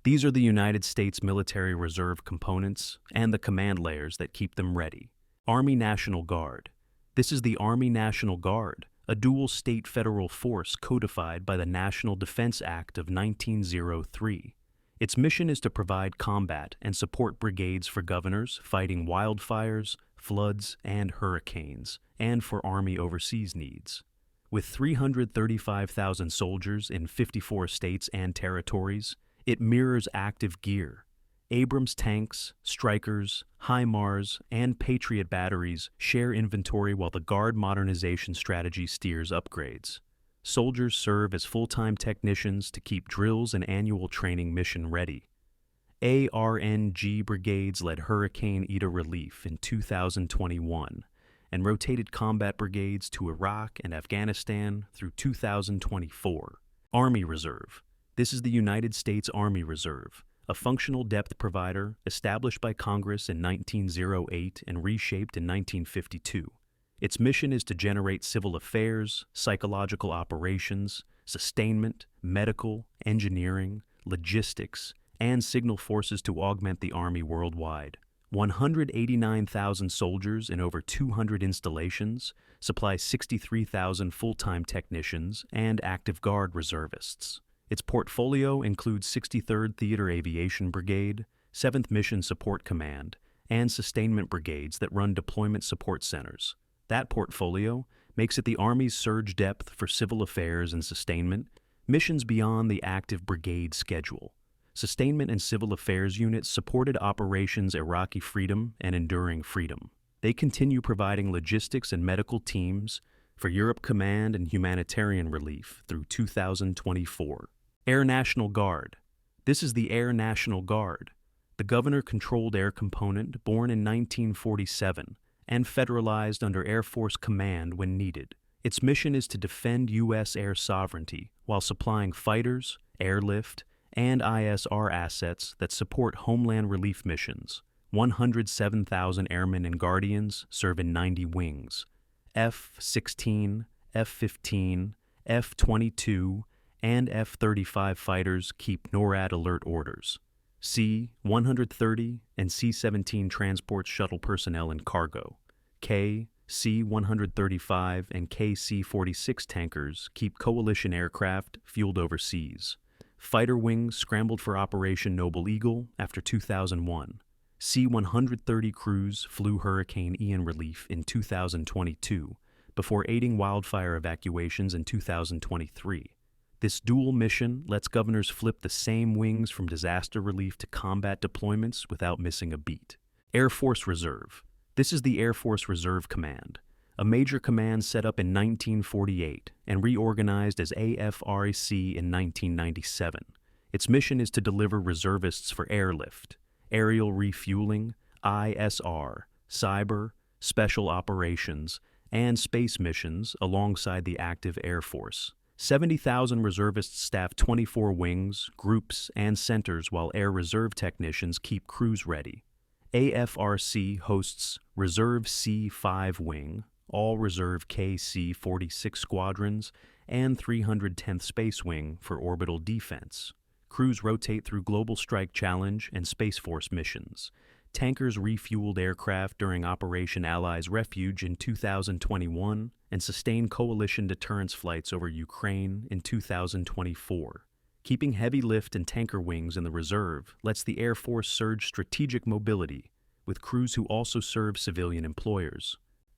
These are the United States Military Reserve components and the command layers that keep them ready. Army National Guard. This is the Army National Guard, a dual state federal force codified by the National Defense Act of 1903. Its mission is to provide combat and support brigades for governors fighting wildfires, floods, and hurricanes, and for Army overseas needs. With 335,000 soldiers in 54 states and territories, it mirrors active gear. Abrams tanks, Strykers, HIMARS, and Patriot batteries share inventory while the Guard modernization strategy steers upgrades. Soldiers serve as full-time technicians to keep drills and annual training mission ready. ARNG brigades led Hurricane Ida relief in 2021 and rotated combat brigades to Iraq and Afghanistan through 2024. Army Reserve. This is the United States Army Reserve, a functional depth provider established by Congress in 1908 and reshaped in 1952. Its mission is to generate civil affairs, psychological operations, sustainment, medical, engineering, logistics, and signal forces to augment the Army worldwide. 189,000 soldiers in over 200 installations, supply 63,000 full-time technicians and active Guard reservists. Its portfolio includes 63rd Theater Aviation Brigade, 7th Mission Support Command, and sustainment brigades that run deployment support centers. That portfolio makes it the Army's surge depth for civil affairs and sustainment, missions beyond the active brigade schedule. Sustainment and civil affairs units supported Operations Iraqi Freedom and Enduring Freedom. They continue providing logistics and medical teams for Europe Command and humanitarian relief through 2024. Air National Guard. This is the Air National Guard, the governor-controlled air component born in 1947 and federalized under Air Force Command when needed. Its mission is to defend U.S. air sovereignty while supplying fighters, airlift, and ISR assets that support homeland relief missions. 107,000 airmen and guardians serve in 90 wings. F-16, F-15, F-22, and F-35 fighters keep NORAD alert orders. C-130 and C-17 transport shuttle personnel and cargo. C-135 and KC-46 tankers keep coalition aircraft fueled overseas. Fighter wings scrambled for Operation Noble Eagle after 2001. C-130 crews flew Hurricane Ian relief in 2022 before aiding wildfire evacuations in 2023. This dual mission lets governors flip the same wings from disaster relief to combat deployments without missing a beat. Air Force Reserve. This is the Air Force Reserve Command, a major command set up in 1948 and reorganized as AFRC in 1997. Its mission is to deliver reservists for airlift, aerial refueling, ISR, cyber, special operations, and space missions alongside the active Air Force. 70,000 reservists staff 24 wings, groups, and centers while Air Reserve technicians keep crews ready. AFRC hosts Reserve C-5 Wing, All Reserve KC-46 squadrons, and 310th Space Wing for orbital defense. Crews rotate through Global Strike Challenge and Space Force missions. Tankers refueled aircraft during Operation Allies Refuge in 2021 and sustained coalition deterrence flights over Ukraine in 2024. Keeping heavy lift and tanker wings in the reserve lets the Air Force surge strategic mobility with crews who also serve civilian employers.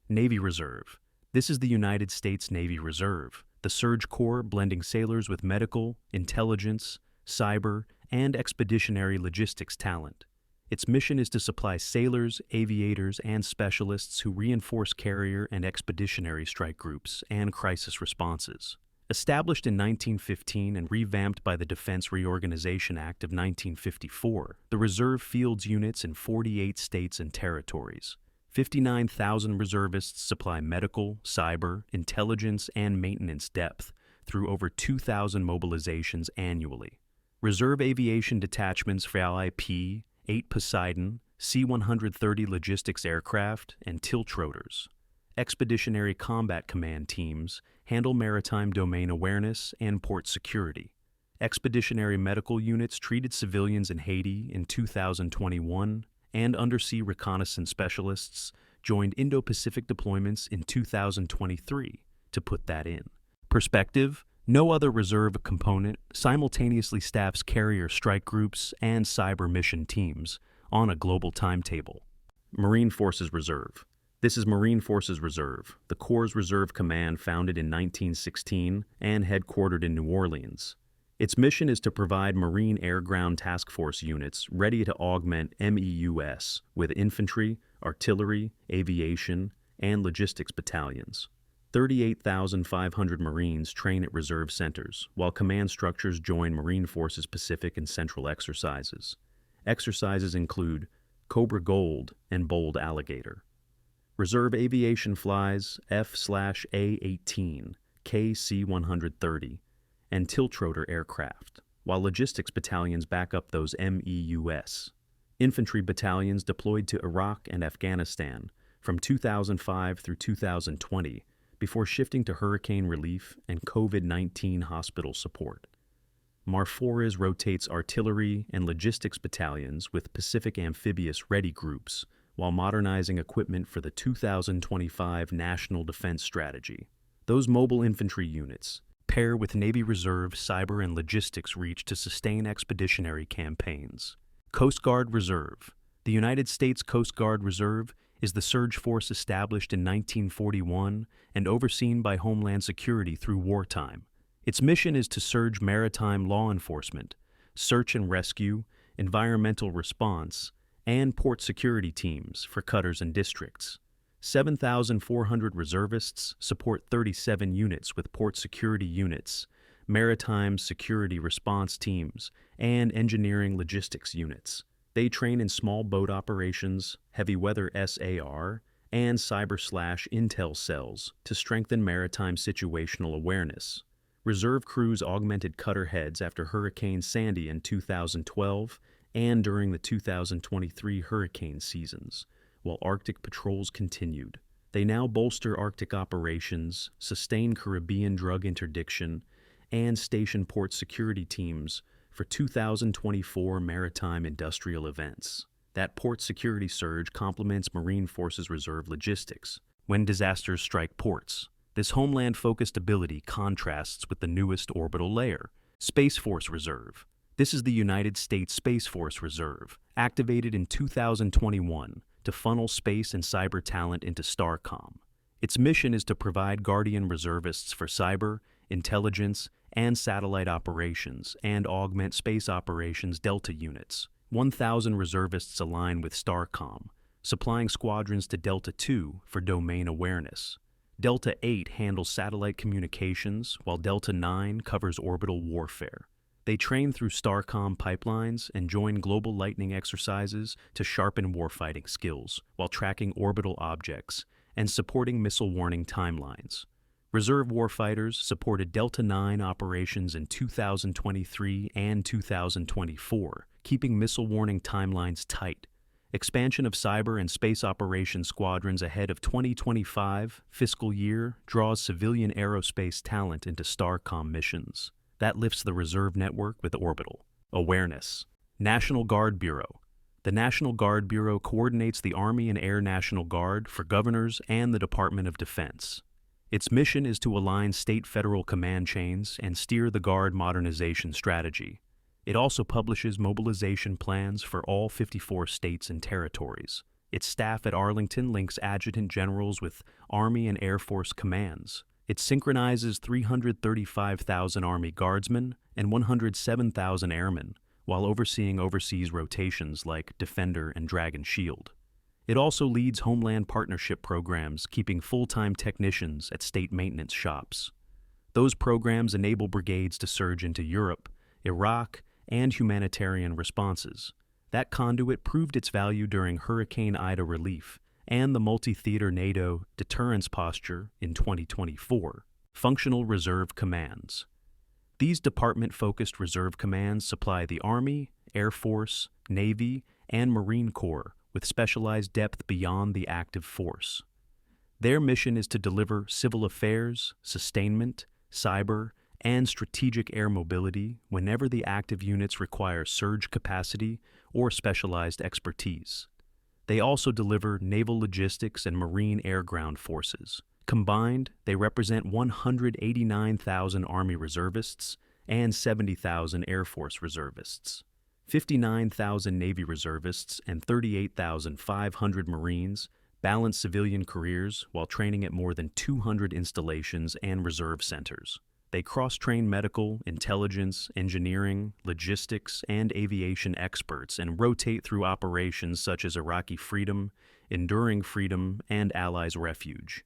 Navy Reserve. This is the United States Navy Reserve, the Surge Corps blending sailors with medical, intelligence, cyber, and expeditionary logistics talent. Its mission is to supply sailors, aviators, and specialists who reinforce carrier and expeditionary strike groups and crisis responses. Established in 1915 and revamped by the Defense Reorganization Act of 1954, the Reserve fields units in 48 states and territories. 59,000 reservists supply medical, cyber, intelligence, and maintenance depth through over 2,000 mobilizations annually. Reserve aviation detachments for LIP, 8 Poseidon, C-130 logistics aircraft, and tiltrotors. Expeditionary Combat Command teams handle maritime domain awareness and port security. Expeditionary Medical Units treated civilians in Haiti in 2021, and Undersea Reconnaissance Specialists joined Indo-Pacific deployments in 2023, to put that in perspective. No other reserve component simultaneously staffs carrier strike groups and cyber mission teams on a global timetable. Marine Forces Reserve. This is Marine Forces Reserve, the Corps' reserve command founded in 1916 and headquartered in New Orleans. Its mission is to provide Marine Air-Ground Task Force units ready to augment MEUS with infantry, artillery, aviation, and logistics battalions. 38,500 Marines train at reserve centers, while command structures join Marine Forces Pacific and Central exercises. Exercises include Cobra Gold and Bold Alligator. Reserve aviation flies F/A-18, KC-130, and tiltrotor aircraft, while logistics battalions back up those MEUS. Infantry battalions deployed to Iraq and Afghanistan from 2005 through 2020, before shifting to hurricane relief and COVID-19 hospital support. Marfores rotates artillery and logistics battalions with Pacific Amphibious Ready groups while modernizing equipment for the 2025 National Defense Strategy. Those mobile infantry units pair with Navy Reserve cyber and logistics reach to sustain expeditionary campaigns. Coast Guard Reserve. The United States Coast Guard Reserve is the surge force established in 1941 and overseen by Homeland Security through wartime. Its mission is to surge maritime law enforcement, search and rescue, environmental response, and port security teams for cutters and districts. 7,400 reservists support 37 units with port security units, maritime security response teams, and engineering logistics units. They train in small boat operations, heavy weather SAR, and cyber/intel cells to strengthen maritime situational awareness. Reserve crews augmented cutter heads after Hurricane Sandy in 2012 and during the 2023 hurricane seasons, while Arctic patrols continued. They now bolster Arctic operations, sustain Caribbean drug interdiction, and station port security teams for 2024 maritime industrial events. That port security surge complements Marine Forces Reserve logistics when disasters strike ports. This homeland-focused ability contrasts with the newest orbital layer, Space Force Reserve. This is the United States Space Force Reserve, activated in 2021 to funnel space and cyber talent into STARCOM. Its mission is to provide Guardian reservists for cyber, intelligence, and satellite operations, and augment space operations Delta units. 1,000 reservists align with STARCOM, supplying squadrons to Delta II for domain awareness. Delta 8 handles satellite communications, while Delta 9 covers orbital warfare. They train through STARCOM pipelines and join global lightning exercises to sharpen warfighting skills, while tracking orbital objects and supporting missile warning timelines. Reserve warfighters supported Delta 9 operations in 2023 and 2024, keeping missile warning timelines tight. Expansion of cyber and space operations squadrons ahead of 2025 fiscal year draws civilian aerospace talent into STARCOM missions. That lifts the reserve network with orbital awareness. National Guard Bureau. The National Guard Bureau coordinates the Army and Air National Guard for governors and the Department of Defense. Its mission is to align state-federal command chains and steer the Guard modernization strategy. It also publishes mobilization plans for all 54 states and territories. Its staff at Arlington links adjutant generals with Army and Air Force commands. It synchronizes 335,000 Army Guardsmen and 107,000 airmen, while overseeing overseas rotations like Defender and Dragon Shield. It also leads Homeland Partnership programs, keeping full-time technicians at state maintenance shops. Those programs enable brigades to surge into Europe, Iraq, and humanitarian responses. That conduit proved its value during Hurricane Ida relief and the multi-theater NATO deterrence posture in 2024. Functional Reserve Commands. These department-focused reserve commands supply the Army, Air Force, Navy, and Marine Corps with specialized depth beyond the active force. Their mission is to deliver civil affairs, sustainment, cyber, and strategic air mobility whenever the active units require surge capacity or specialized expertise. They also deliver naval logistics and marine air-ground forces. Combined, they represent 189,000 Army reservists and 70,000 Air Force reservists. 59,000 Navy reservists and 38,500 Marines balance civilian careers while training at more than 200 installations and reserve centers. They cross-train medical, intelligence, engineering, logistics, and aviation experts and rotate through operations such as Iraqi Freedom, Enduring Freedom, and Allies Refuge.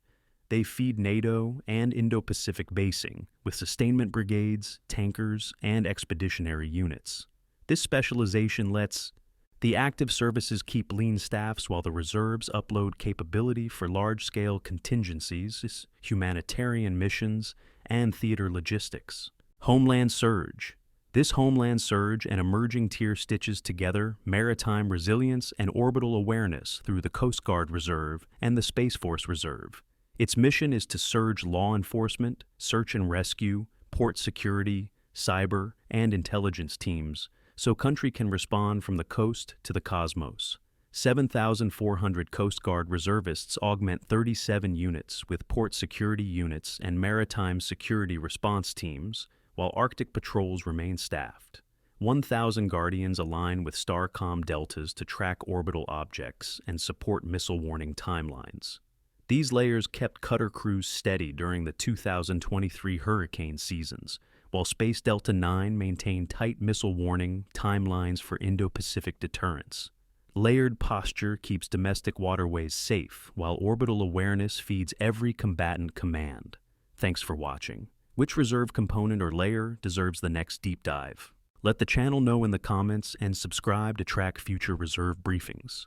They feed NATO and Indo-Pacific basing with sustainment brigades, tankers, and expeditionary units. This specialization lets the active services keep lean staffs while the reserves upload capability for large-scale contingencies, humanitarian missions, and theater logistics. Homeland Surge. This Homeland Surge and emerging tier stitches together maritime resilience and orbital awareness through the Coast Guard Reserve and the Space Force Reserve. Its mission is to surge law enforcement, search and rescue, port security, cyber, and intelligence teams so country can respond from the coast to the cosmos. 7,400 Coast Guard reservists augment 37 units with port security units and maritime security response teams, while Arctic patrols remain staffed. 1,000 Guardians align with STARCOM deltas to track orbital objects and support missile warning timelines. These layers kept cutter crews steady during the 2023 hurricane seasons, while Space Delta 9 maintained tight missile warning timelines for Indo-Pacific deterrence. Layered posture keeps domestic waterways safe, while orbital awareness feeds every combatant command. Thanks for watching. Which reserve component or layer deserves the next deep dive? Let the channel know in the comments and subscribe to track future reserve briefings.